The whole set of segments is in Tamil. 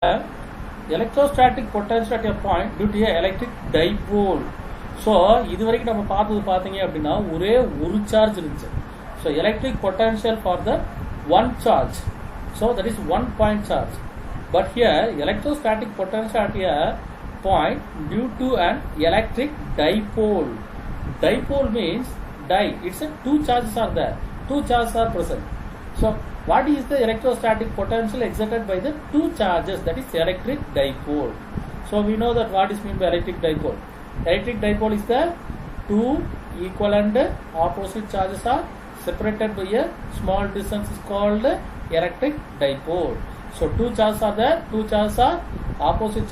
electrostatic potential at a point due to a electric dipole. So இது வரைக்கும் நம்ம பார்த்தீங்க அப்படின்னா ஒரே ஒரு சார்ஜ் இருந்துச்சு. So electric potential for the one charge, so that is 1 point charge. But here electrostatic potential at a point due to an electric dipole. Dipole means it's a two charges are there, two charges are present. So what is the electrostatic potential exerted by the two charges, that is electric dipole. So we know that what is meant by electric dipole. Electric dipole is the two equal and opposite charges are separated by a small distance is called electric dipole. So two charges are there, two charges are opposite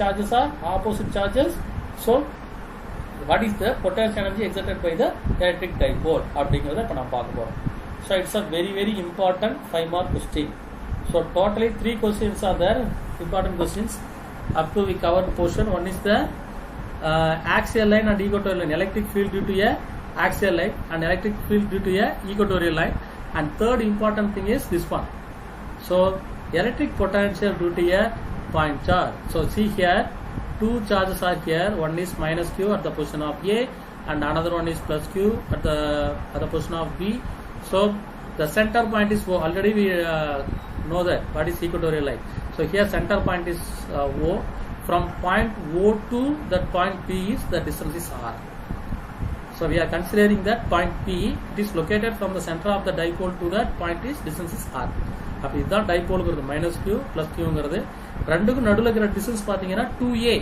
charges. So what is the potential energy exerted by the electric dipole அப்படிங்கறத இப்ப நாம பார்க்க போறோம். So it's a very very important 5 mark question. So totally 3 questions are there, important questions. Up to we cover portion. One is the axial line and equatorial line, electric field due to a axial line and electric field due to a equatorial line. And third important thing is this one. So electric potential due to a point charge. So see here, two charges are here. One is minus q at the position of A and another one is plus q at the position of B. So the center point is O. Already we know that what is equatorial line. So here center point is O. From point O to that point P is the distance is R. So we are considering that point P, it is located from the center of the dipole to that point is distance is R. அப்ப இதுதான் டைபோல்ங்கிறது minus q plus qங்கிறது. ரெண்டுக்கும் நடுவுல இருக்கிற distance பாத்தீங்கன்னா 2a.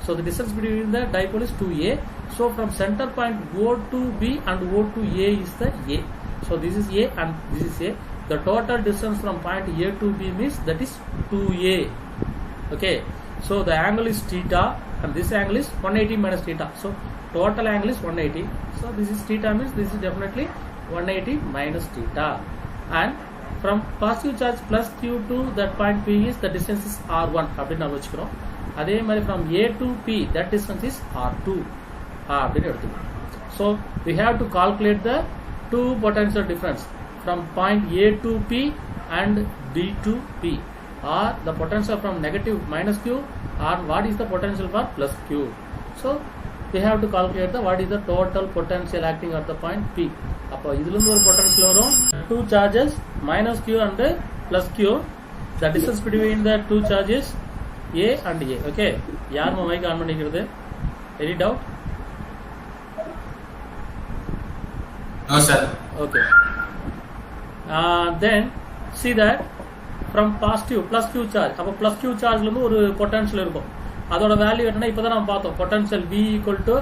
So the distance between the dipole is 2a. So from center point O to B and O to A is the A. So this is A and this is A. The total distance from point A to B means that is 2a. Okay. So the angle is theta and this angle is 180 minus theta. So total angle is 180. So this is theta means this is definitely 180 minus theta. And from positive charge plus q to that point P is the distance is R1 அப்படின்னு நம்ம வச்சுக்கிறோம். அதே மாதிரி from A to P that distance is R2 அப்படின்னு எடுத்துக்கிறோம். So we have to calculate the two potential difference from point A to P and B to P, or the potential from negative minus q, or what is the potential for plus q. So we have to calculate the what is the total potential acting at the point P. அப்போ இதுல இருந்து ஒரு potential வரும், two charges minus q and plus q, the distance between the two charges A and A. Okay, யார் மைக் ஆன் பண்ணிக்கிறது? Any doubt? No sir. Okay. Then see that from positive plus q charge, அப்ப plus q chargeல இருந்து ஒரு potential இருக்கும். அதோட வேல்யூ என்னன்னா இப்பதான் நம்ம பார்த்தோம், potential V equal to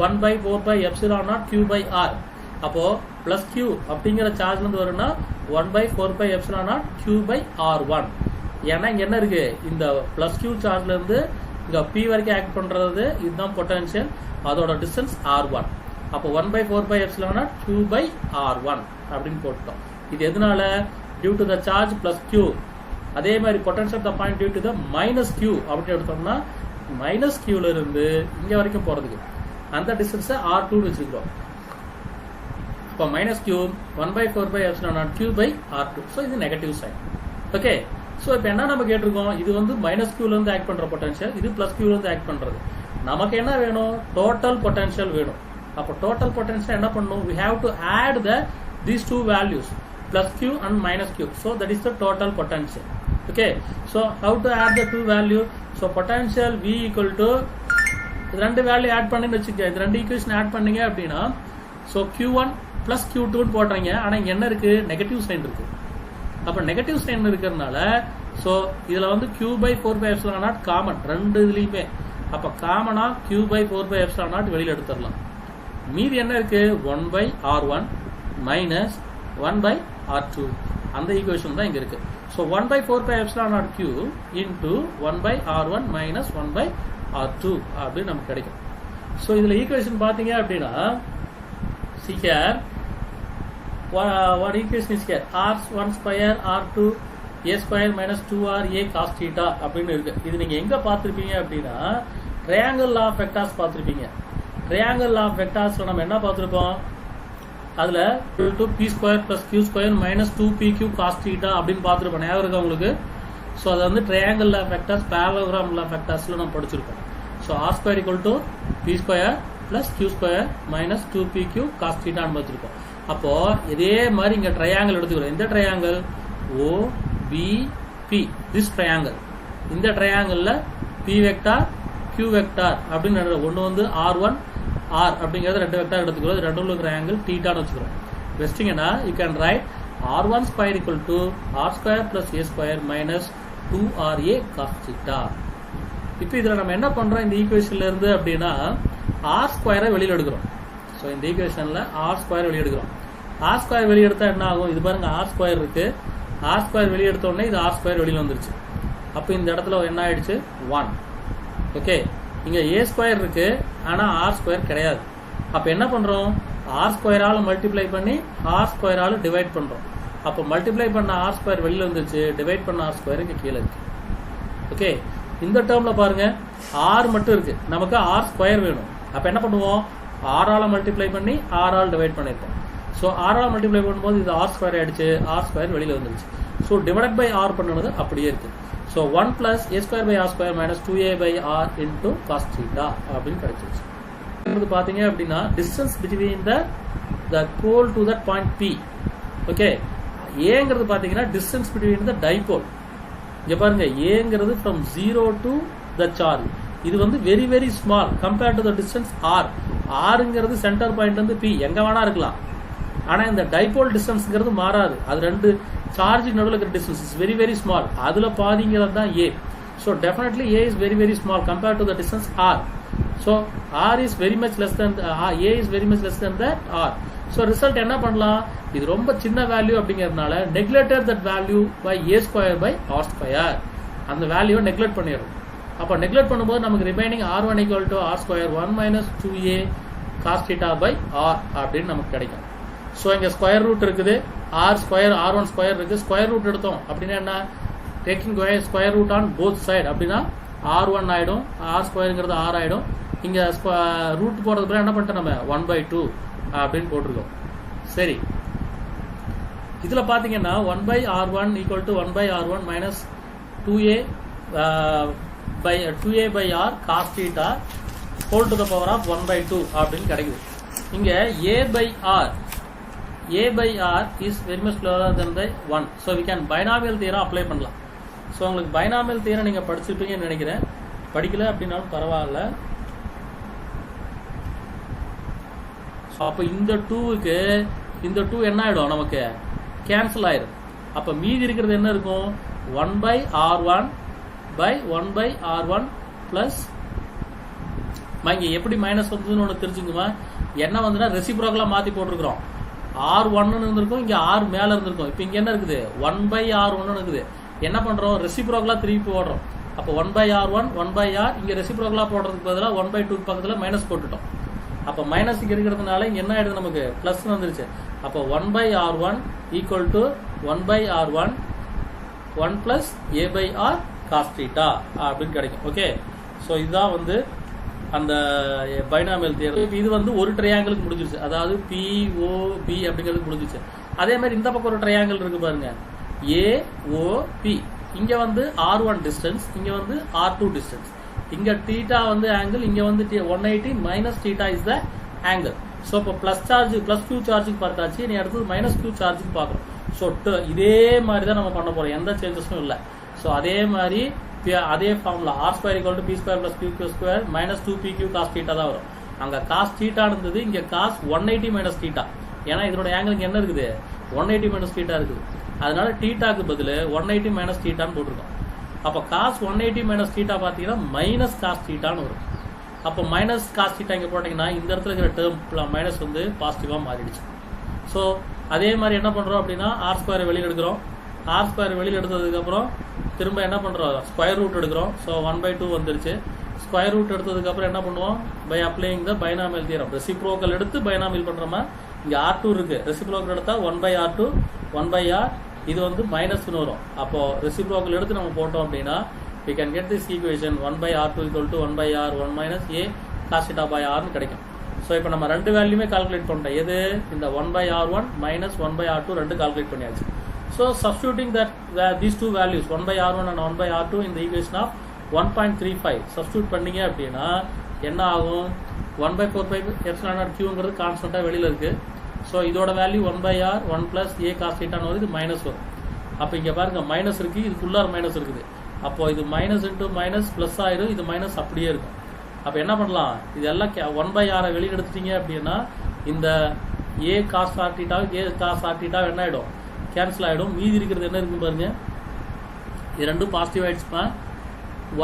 1 by 4 by epsilon naught q by r. அப்போ plus q அப்படிங்கிற சார்ஜ்ல இருந்து வரும்னா 1 by 4 by epsilon naught q by r1. ஏன்னா இங்க என்ன இருக்கு, இந்த plus q சார்ஜ்ல இருந்து இங்க p வரைக்கும் ஆக்ட் பண்றது இதுதான் potential, அதோட டிஸ்டன்ஸ் r1. அப்போ 1 by 4 by epsilon naught q by r1 அப்படின்னு போட்டோம். இது எதனால, due to the charge plus q. அதே மாதிரி potential of the point due to the minus q அப்படி எடுத்தோம்னா minus q ல இருந்து இங்க வரைக்கும் போறதுக்கு அந்த டிஸ்டன்ஸ் r2 வச்சிருக்கோம். அப்ப minus q 1 by 4 by epsilon naught q by r2. So இது நெகட்டிவ் சைன். ஓகே, சோ இப்போ என்ன நம்ம கேட்டிருக்கோம், இது வந்து minus q ல இருந்து ஆக்ட் பண்ற பொட்டன்ஷியல், இது plus q ல இருந்து ஆக்ட் பண்றது. நமக்கு என்ன வேணும், டோட்டல் பொட்டன்ஷியல் வேணும். அப்ப டோட்டல் பொட்டன்ஷியல் என்ன பண்ணணும், we have to add these two values plus q and minus q. So that is the total potential. Okay, so how to add the two value? So potential V equal to இது ரெண்டு வேல்யூ ஆட் பண்ணின்னு வச்சுக்க, இது ரெண்டு ஈக்குவேஷன் ஆட் பண்ணீங்க அப்படின்னா so q1 plus q2 ன்னு போடுறீங்க. ஆனா இங்க என்ன இருக்கு, நெகட்டிவ் சைன் இருக்கு. அப்ப நெகட்டிவ் சைன் இருக்கிறதுனால so இதுல வந்து q by 4 by epsilon naught common ரெண்டு இதுலயுமே. அப்ப காமனா q by 4 by epsilon naught வெளியில எடுத்துடலாம். மீதி என்ன இருக்கு, 1 by r1 minus 1 by r2. அந்த ஈக்குவேஷன் தான் இங்க இருக்கு. So 1 by 4 by epsilon naught q into 1 by r1 minus 1 by r2 அப்படி நமக்கு கிடைக்கும். So இதுல ஈக்குவேஷன் பாத்தீங்க அப்படின்னா see here what equation is here, r1 square r2 a square minus 2r a cos theta அப்படின்னு இருக்கு. இது நீங்க எங்க பார்த்திருப்பீங்க அப்படின்னா ட்ரையாங்கிள் ஆஃப் வெக்டார்ஸ் பார்த்திருப்பீங்க. ட்ரையாங்கிள் ஆஃப் வெக்டார்ஸ்ல நம்ம என்ன பார்த்திருப்போம், அதுல p square plus q square minus 2pq cos theta அப்படின்னு பார்த்திருப்போம். ஞாபகம் இருக்கா உங்களுக்கு? ஸோ அதை வந்து triangle law of vectors parallelogram law of வெக்டார்ஸ்ல நம்ம படிச்சிருக்கோம். So R square equal to P square plus Q square minus 2pq cos தீட்டான்னு வச்சிருக்கோம். அப்போ இதே மாதிரி இங்க ட்ரையாங்கிள் எடுத்துக்கிறோம். இந்த ட்ரையாங்கிள் OBP, திஸ் ட்ரையாங்கிள். இந்த ட்ரையாங்கிள்ல P வெக்டார் Q வெக்டார் அப்படின்னு ஒன்று வந்து R1 R அப்படிங்கிறது ரெண்டு வெக்டார் எடுத்துக்கிறோம். ரெண்டு உள்ள ட்ரையாங்கிள் தீட்டான்னு வச்சுக்கிறோம். வெஸ்டிங்கன்னா you can write R1 square equal to R square plus A square minus 2RA cos theta. இப்போ இதில் நம்ம என்ன பண்றோம் இந்த ஈக்குவேஷன்ல இருந்து அப்படின்னா R ஸ்கொயரை வெளியில் எடுக்கிறோம். ஸோ இந்த ஈக்குவேஷன்ல R ஸ்கொயர் வெளியே எடுக்கிறோம். R ஸ்கொயர் வெளியே எடுத்தா என்ன ஆகும்? இது பாருங்க R ஸ்கொயர் இருக்கு. R ஸ்கொயர் வெளியே எடுத்த உடனே இது R ஸ்கொயர் வெளியில் வந்துருச்சு. அப்போ இந்த இடத்துல என்ன ஆயிடுச்சு? 1. ஓகே, இங்க A ஸ்கொயர் இருக்கு, ஆனா R ஸ்கொயர் கிடையாது. அப்ப என்ன பண்றோம்? R ஸ்கொயரால மல்டிப்ளை பண்ணி R ஸ்கொயரால டிவைட் பண்றோம். அப்போ மல்டிப்ளை பண்ண R ஸ்கொயர் வெளியில வந்துருச்சு, டிவைட் பண்ண R ஸ்கொயர் இங்க கீழே இருக்கு. ஓகே, இந்த டேர்ம்ல பாருங்க R மட்டும் இருக்கு, நமக்கு R ஸ்கொயர் வேணும். அப்ப என்ன பண்ணுவோம்? R ஆல மல்டிப்ளை பண்ணி R ஆல் டிவைட் பண்ணிருப்போம். ஸோ R ஆல் மல்டிப்ளை பண்ணும்போது இது R ஸ்கொயர் ஆயிடுச்சு, R ஸ்கொயர் வெளியில வந்துருச்சு. ஸோ டிவைட் பை R பண்ணுறது அப்படியே இருக்கு. So 1 plus A square by R square minus 2A by R into cos theta அப்படின்னு கிடைச்சிருச்சு. பாத்தீங்க அப்படின்னா distance between the pole to that point P. Okay, ஏங்கிறது பாத்தீங்கன்னா டிஸ்டன்ஸ் பிட்வீன் த டைபோல். இங்க பாருங்க, ஏங்கிறது ஃப்ரம் 0 டு த சார்ஜ். இது வந்து very very small compared to the distance R. Rங்கிறது சென்டர் பாயிண்ட்ல இருந்து P எங்க வேணா இருக்கலாம். ஆனா இந்த டைபோல் டிஸ்டன்ஸ்ங்கிறது மாறாது. அது ரெண்டு சார்ஜ் நடுவில் இருக்கிற distance is very very small. அதுல பாதிங்கிறது தான் A. So definitely A is very very small compared to the distance R. So R is very much less than A is very much less than that R. So result என்ன பண்ணலாம்? இது ரொம்ப சின்ன வேல்யூ அப்படிங்கிறதுனால neglected that value by A square by R square. அந்த வேல்யூவை நெக்லெக்ட் பண்ணிடும். அப்போ நெக்லெக்ட் பண்ணும்போது நமக்கு remaining R1 equal to R square 1 minus 2A cos theta by R அப்படின்னு நமக்கு கிடைக்கும். ஸோ இங்க ஸ்கொயர் ரூட் இருக்குது, R ஸ்கொயர் R1 ஸ்கொயர் இருக்கு. ஸ்கொயர் ரூட் எடுத்தோம் அப்படின்னா என்ன? Taking square root on both side அப்படின்னா R1 ஆயிடும், R ஸ்கொயருங்கிறது R ஆயிடும். இங்க ரூட் போடுறது பிறகு என்ன பண்ணிட்டோம்? நம்ம 1/2 அப்படின்னு போட்டிருக்கோம். சரி, இதுல பாத்தீங்கன்னா 1/R1 equal to 1/R1 minus 2A by R cos theta whole to the power of 1/2 அப்படின்னு கிடைக்குது. இங்க A by R is very much lower than the 1. So we can binomial theorem apply பண்ணலாம். ஸோ உங்களுக்கு binomial theorem நீங்க படிச்சிருப்பீங்கன்னு நினைக்கிறேன். படிக்கல அப்படின்னாலும் பரவாயில்ல. அப்போ இந்த 2க்கு இந்த 2 என்ன ஆயிடும்? நமக்கு கேன்சல் ஆயிடும். அப்ப மீதி இருக்கிறது என்ன இருக்கும்? 1/R1 by 1/R1 பிளஸ் இங்க எப்படி மைனஸ் வந்ததுன்னு ஒன்று தெரிஞ்சுக்குமா? என்ன வந்துன்னா ரெசிப்ரோக்கலா மாத்தி போட்டிருக்கிறோம். R1 இருந்திருக்கும், இங்க R மேல இருந்திருக்கும். இப்ப இங்க என்ன இருக்குது? 1/R1 இருக்குது. என்ன பண்றோம்? ரெசிப்ரோக்கலா திருப்பி போடுறோம். அப்போ 1/R1 1/R, இங்க ரெசிப்ரோக்கலா போடுறதுக்கு பதிலாக 1/2 பக்கத்துல மைனஸ் போட்டுட்டோம். அப்ப மைனஸ் இங்க இருக்கிறதுனால இங்க என்ன ஆயிடுது? நமக்கு பிளஸ் வந்துருச்சு. அப்போ 1/R1 equal to 1/R1 1 plus A by R cos theta அப்படின்னு கிடைக்கும். ஓகே, ஸோ இதுதான் வந்து அந்த பைனாமியல் தியரம். இது வந்து ஒரு ட்ரையாங்கிளுக்கு முடிஞ்சிருச்சு, அதாவது POB அப்படிங்கிறது முடிஞ்சிருச்சு. அதே மாதிரி இந்த பக்கம் ஒரு ட்ரையாங்கிள் இருக்கு பாருங்க, AOP. இங்க வந்து R1 டிஸ்டன்ஸ், இங்க வந்து R2 டிஸ்டன்ஸ். இங்க தீட்டா வந்து ஆங்கிள், இங்க வந்து 180 minus theta is the angle. So இப்போ பிளஸ் சார்ஜ் பிளஸ் Q சார்ஜுக்கு பார்த்தாச்சு, நீ அடுத்தது மைனஸ் Q சார்ஜுக்கு பார்க்கணும். ஸோ இதே மாதிரி தான் நம்ம பண்ண போறோம், எந்த சேஞ்சஸும் இல்லை. ஸோ அதே மாதிரி அதே formula R square equal to P square plus QQ square minus 2PQ cos theta தான் வரும். அங்க cos தீட்டா இருந்தது, இங்க cos 180 மைனஸ் தீட்டா. ஏன்னா இதோட ஆங்கிள் இங்க என்ன இருக்குது? 180 மைனஸ் தீட்டா இருக்குது. அதனால தீட்டாக்கு பதில் 180 மைனஸ் தீட்டான்னு போட்டிருக்கோம். அப்ப cos 180 மைனஸ் தீட்டா பாத்தீங்கன்னா மைனஸ் cos தீட்டான்னு வரும். அப்போ மைனஸ் cos தீட்டா இங்க போட்டீங்கன்னா இந்த இடத்துல இருக்கிற டேர்ம் மைனஸ் வந்து பாசிட்டிவா மாறிடுச்சு. ஸோ அதே மாதிரி என்ன பண்றோம் அப்படின்னா R ஸ்கொயர் வெளியில் எடுக்கிறோம். R ஸ்கொயர் வெளியில் எடுத்ததுக்கு அப்புறம் திரும்ப என்ன பண்றோம்? ஸ்கொயர் ரூட் எடுக்கிறோம். ஸோ 1/2 வந்துருச்சு. ஸ்கொயர் ரூட் எடுத்ததுக்கு அப்புறம் என்ன பண்ணுவோம்? By applying the binomial theorem. Reciprocal எடுத்து பைனாமியல் பண்றோமா? இங்க R2 இருக்கு, ரெசிப்ரோக்கல் எடுத்தா 1/R2 1/R, இது வந்து மைனஸ் வரும். அப்போ ரெசிப்ரோக்கல் எடுத்து நம்ம போட்டோம் அப்படின்னா we can get this equation 1/R2 equal to 1/R 1 minus A cos theta by R னு கிடைக்கும். ஸோ இப்போ நம்ம ரெண்டு வேல்யூமே கால்குலேட் பண்ணிட்டோம். எது? இந்த 1/R1 மைனஸ் 1/R2 ரெண்டு கால்குலேட் பண்ணியாச்சு. So substituting that these two values 1 by r1 and 1 by r2 in the equation of 1.35 substitute பண்ணீங்க அப்படின்னா என்ன ஆகும் 1 by 4 pi epsilon naught qங்கிறது கான்ஸ்டன்ட்டா வெளியில இருக்கு. ஸோ இதோட value 1 by r 1 plus a cos theta ன்னு வருது, மைனஸ் வரும். அப்போ இங்கே பாருங்க மைனஸ் இருக்கு, இதுக்குள்ளார மைனஸ் இருக்குது. அப்போ இது மைனஸ் இன்ட்டு மைனஸ் ப்ளஸ் ஆயிரும், இது மைனஸ் அப்படியே இருக்கும். அப்போ என்ன பண்ணலாம், இதெல்லாம் 1 by r வெளியே எடுத்துட்டீங்க அப்படின்னா இந்த a cos theta a cos theta என்ன ஆகிடும், கேன்சல் ஆகிடும். மீதி இருக்கிறது என்ன இருக்குன்னு பாருங்க, இது ரெண்டும் பாசிட்டிவ் ஆகிடுச்சுப்பா.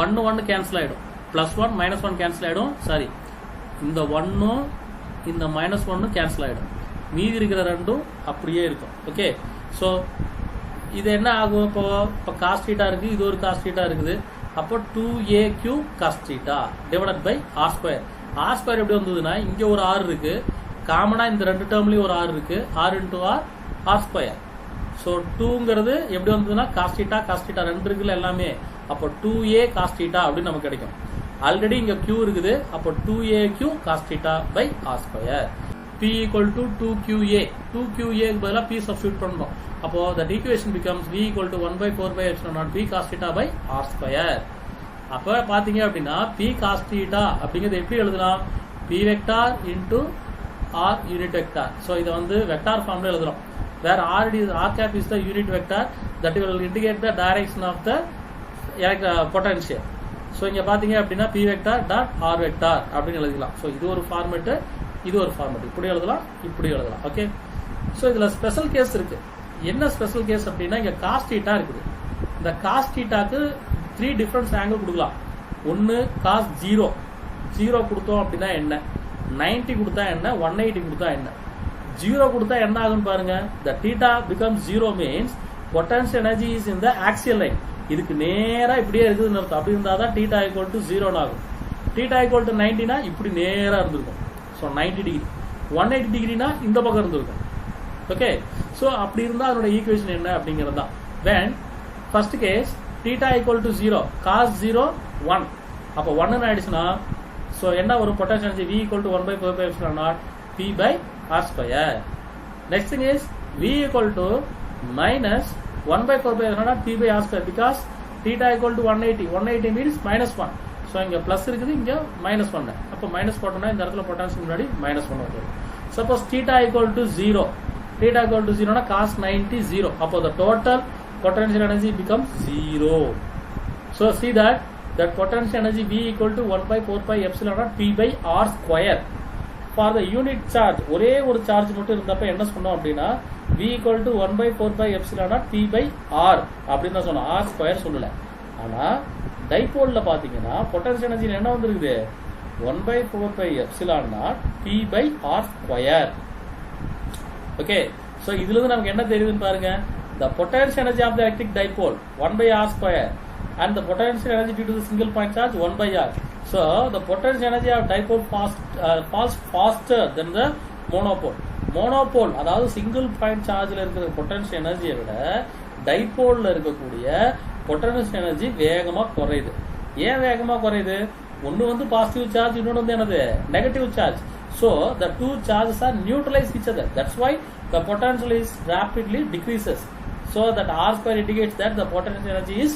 1 1 கேன்சல் ஆகிடும், ப்ளஸ் 1 மைனஸ் 1 கேன்சல் ஆகிடும். சாரி, இந்த 1 இந்த மைனஸ் 1 கேன்சல் ஆகிடும், மீதி இருக்கிற ரெண்டும் அப்படியே இருக்கும். ஓகே, ஸோ இது என்ன ஆகும், இப்போ காஸ் தீட்டா இருக்கு, இது ஒரு காஸ் தீட்டா இருக்குது. அப்போ 2aq cos theta divided by r square. r square எப்படி வந்ததுன்னா இங்கே ஒரு r இருக்கு, காமனா இந்த ரெண்டு டேர்ம்லயும் ஒரு r இருக்கு, r into r square. So 2ங்கிறது எப்படி வந்ததுன்னா காஸ் தீட்டா ரெண்டு இருக்குல்ல எல்லாமே. அப்போ 2a cos theta அப்படின்னு நமக்கு கிடைக்கும். ஆல்ரெடி இங்க q இருக்குது, அப்போ 2aq cos theta by r square. p equal to 2qa 2qa பதிலாக p substitute பண்ணணும். அப்போ that equation becomes v equal to 1 by 4 by epsilon naught p cos theta by r square. அப்போ பாத்தீங்க அப்படின்னா p cos theta அப்படிங்கிறது எப்படி எழுதலாம், p vector into r unit vector. So இதை வந்து வெக்டார் ஃபார்ம்ல எழுதுறோம். where r cap is the unit vector that will indicate the direction of the potential. So இங்க பாத்தீங்க அப்படின்னா p vector dot r vector அப்படின்னு எழுதிக்கலாம். ஸோ இது ஒரு ஃபார்மேட், இது ஒரு ஃபார்மேட், இப்படி எழுதலாம் இப்படி எழுதலாம். ஓகே, ஸோ இதுல ஸ்பெஷல் கேஸ் இருக்கு. என்ன ஸ்பெஷல் கேஸ் அப்படின்னா இங்க காஸ் தீட்டா இருக்குது. இந்த காஸ் தீட்டாக்கு 3 டிஃபரன்ஸ் ஆங்கிள் கொடுக்கலாம். ஒன்னு காஸ் 0 கொடுத்தோம் அப்படின்னா என்ன, 90 கொடுத்தா என்ன, 180 கொடுத்தா என்ன. 0 கொடுத்தா என்ன ஆகுன்னு பாருங்க, the theta becomes 0 means potential energy is in the axial line. இதுக்கு நேரா இப்படியே இருக்குதுன்னு அர்த்தம். அப்படி இருந்தா தான் theta equal to 0 ஆகும். theta equal to 90னா இப்படி நேரா இருந்திருக்கும். So 90 degree. 180 டிகிரினா இந்த பக்கம் இருந்திருக்கும். ஓகே, ஸோ அப்படி இருந்தால் அதோட ஈக்குவேஷன் என்ன அப்படிங்கிறது தான். when first case theta equal to 0 cos 0 1, அப்போ 1 ஆயிடுச்சுன்னா ஸோ என்ன ஒரு potential energy v equal to 1 by 4 by epsilon naught p by r square. next thing is v equal to minus 1 by 4 by epsilon naught p by r square because theta equal to 180 means minus 1. So இங்கே ப்ளஸ் இருக்குது, இங்கே மைனஸ் 1. அப்போ மைனஸ் போட்டோம்னா இந்த இடத்துல பொட்டான்ஷியல் முன்னாடி மைனஸ் 1 வரும். Suppose theta equal to 0, theta equal to 0 னா cos 90 0. அப்போ the total potential energy becomes 0. So see that potential energy v equal to 1 by 4 pi epsilon naught p by r square. For the unit charge, ஒரே ஒரு சார்ஜ் மட்டும் இருந்தப்ப என்ன சொன்னோம் அப்படின்னா v equal to 1 by 4 pi epsilon naught p by r அப்படின்னு தான் சொன்னோம், r ஸ்கொயர் சொல்லல. ஆனா டைபோல்ல பாத்தீங்கன்னா பொட்டன்ஷியல் எனர்ஜி என்ன வந்திருக்குது, 1 by 4 pi epsilon naught p by r square. Okay, so இதுல இருந்து நமக்கு என்ன தெரியுதுன்னு பாருங்க, the potential energy of the electric dipole 1 by r square and the potential energy due to the single point charge 1 by r. So the potential energy of dipole falls faster than the monopole. Monopole அதாவது சிங்கிள் பாயிண்ட் சார்ஜ்ல இருக்கிற பொட்டன்ஷியல் எனர்ஜியை விட டைபோல்ல இருக்கக்கூடிய பொட்டன்ஷியல் எனர்ஜி வேகமா குறையுது. ஏன் வேகமா குறையுது, ஒன்னு வந்து பாசிட்டிவ் சார்ஜ், இன்னொன்று வந்து என்னது negative charge. So the two charges are neutralize each other. That's why the potential is rapidly decreases. So that r square indicates that the potential energy is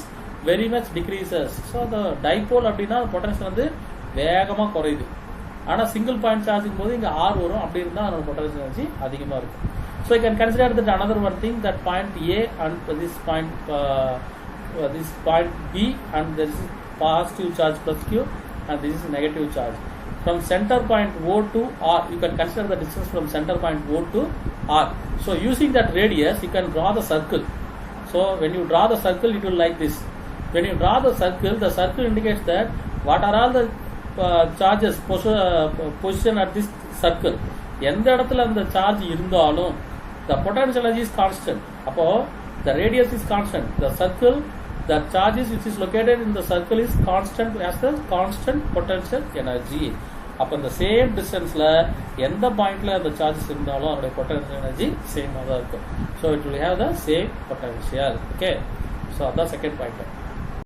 very much decreases. So the dipole அப்படின்னா பொட்டன்ஷியல் வந்து வேகமா குறையுது. ஆனா சிங்கிள் பாயிண்ட் சார்ஜிங் போது இங்க r வரும், அப்படி இருந்தா அதோட பொட்டன்ஷியல் எனர்ஜி அதிகமா இருக்கும். So you can consider that another one thing, that point A and this point B, and this is positive charge plus Q and this is negative charge. From center point O to R, you can consider the distance from center point O to R. So using that radius, you can draw the circle. So when you draw the circle, it will like this. When you draw the circle indicates that what are all the charges position at this circle. எந்த இடத்துல அந்த சார்ஜ் இருந்தாலும் the potential energy is constant. அப்போ the radius is constant. The circle, the charges which is located in the circle is constant as the constant potential energy. அப்போ இந்த சேம் டிஸ்டன்ஸ்ல எந்த பாயிண்ட்ல அந்த சார்ஜஸ் இருந்தாலும் அதோட பொட்டன்ஷியல் எனர்ஜி சேமா தான் இருக்கும். So it will have the same potential. Okay, so அதான் செகண்ட் பாயிண்ட்.